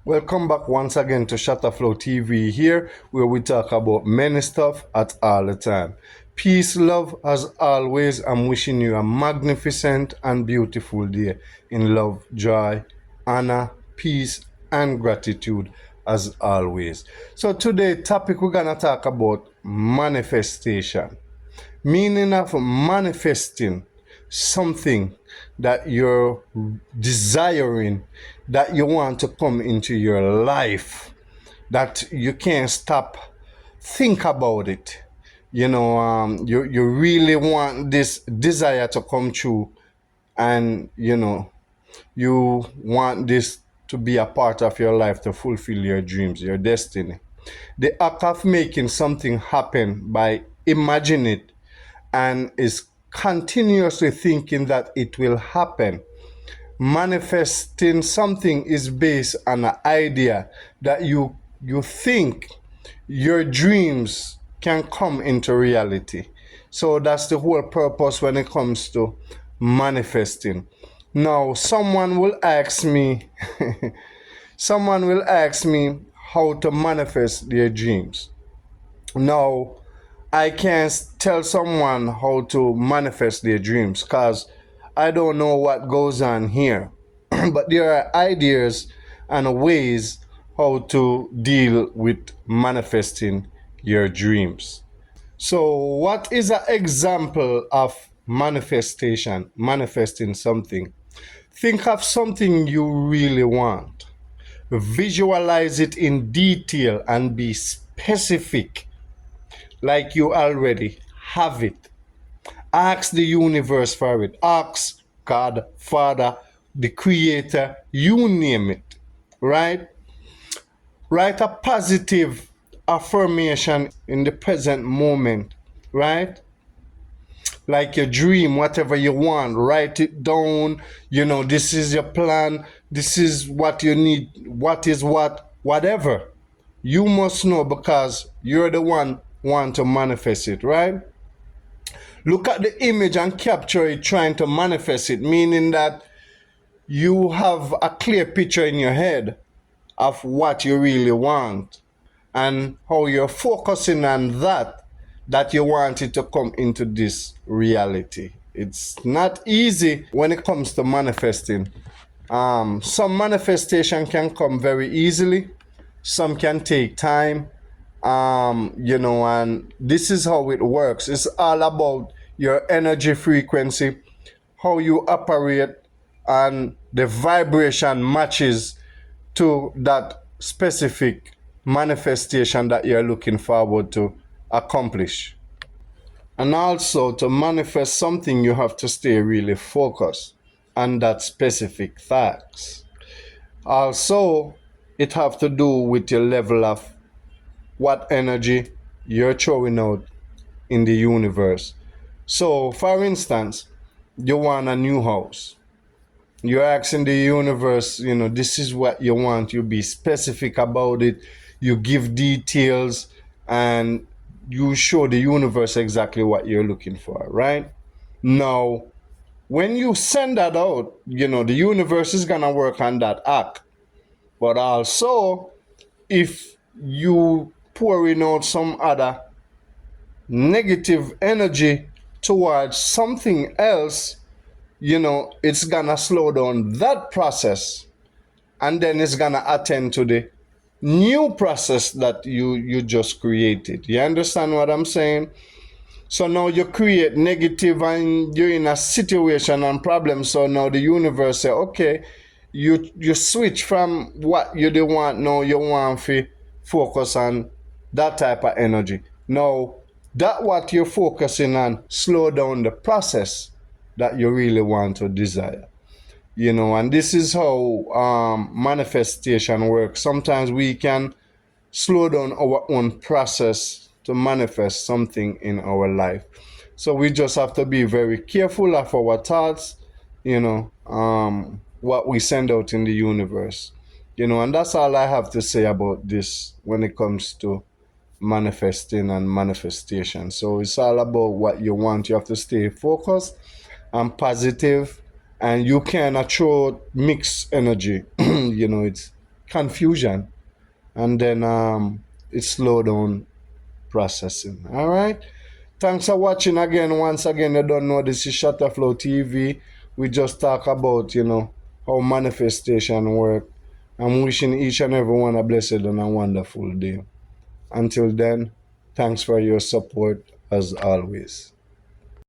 Welcome back once again to Shutterflow TV here, where we talk about many stuff at all the time. Peace, love, as always. I'm wishing you a magnificent and beautiful day in love, joy, honor, peace, and gratitude as always. So today topic we're gonna talk about manifestation. Meaning of manifesting something that you're desiring, that you want to come into your life, that you can't stop think about it. You really want this desire to come true, and you want this to be a part of your life to fulfill your dreams, your destiny. The act of making something happen by imagining it and is continuously thinking that it will happen. Manifesting something is based on an idea that you think your dreams can come into reality. So that's the whole purpose when it comes to manifesting. Now, someone will ask me how to manifest their dreams. Now, I can't tell someone how to manifest their dreams because I don't know what goes on here. But there are ideas and ways how to deal with manifesting your dreams. So, what is an example of manifestation? Manifesting something. Think of something you really want. Visualize it in detail and be specific, like you already have it. Ask the universe for it. Ask God, Father, the Creator, you name it, right? Write a positive affirmation in the present moment, right? Like your dream, whatever you want, write it down. This is your plan, this is what you need, what is what, whatever. You must know because you're the one want to manifest it, right? Look at the image and capture it, trying to manifest it, meaning that you have a clear picture in your head of what you really want and how you're focusing on that you want it to come into this reality. It's not easy when it comes to manifesting. Some manifestation can come very easily, some can take time. And this is how it works. It's all about your energy frequency, how you operate, and the vibration matches to that specific manifestation that you're looking forward to accomplish. And also, to manifest something, you have to stay really focused on that specific facts. Also, it have to do with your level of what energy you're throwing out in the universe. So, for instance, you want a new house. You're asking the universe, this is what you want. You be specific about it. You give details and you show the universe exactly what you're looking for, right? Now, when you send that out, the universe is going to work on that act. But also, if you pouring out some other negative energy towards something else, it's gonna slow down that process, and then it's gonna attend to the new process that you just created. You understand what I'm saying? So now you create negative and you're in a situation and problem. So now the universe say, okay, you switch from what you do want, now you want to focus on that type of energy. Now that what you're focusing on slow down the process that you really want to desire. And this is how manifestation works. Sometimes we can slow down our own process to manifest something in our life. So we just have to be very careful of our thoughts, what we send out in the universe. And that's all I have to say about this when it comes to manifesting and manifestation. So it's all about what you want. You have to stay focused and positive, and you cannot throw mixed energy. It's confusion, and then it slow down processing. All right. Thanks for watching again. Once again, you don't know this is Shutterflow TV. We just talk about, how manifestation work. I'm wishing each and everyone a blessed and a wonderful day. Until then, thanks for your support as always.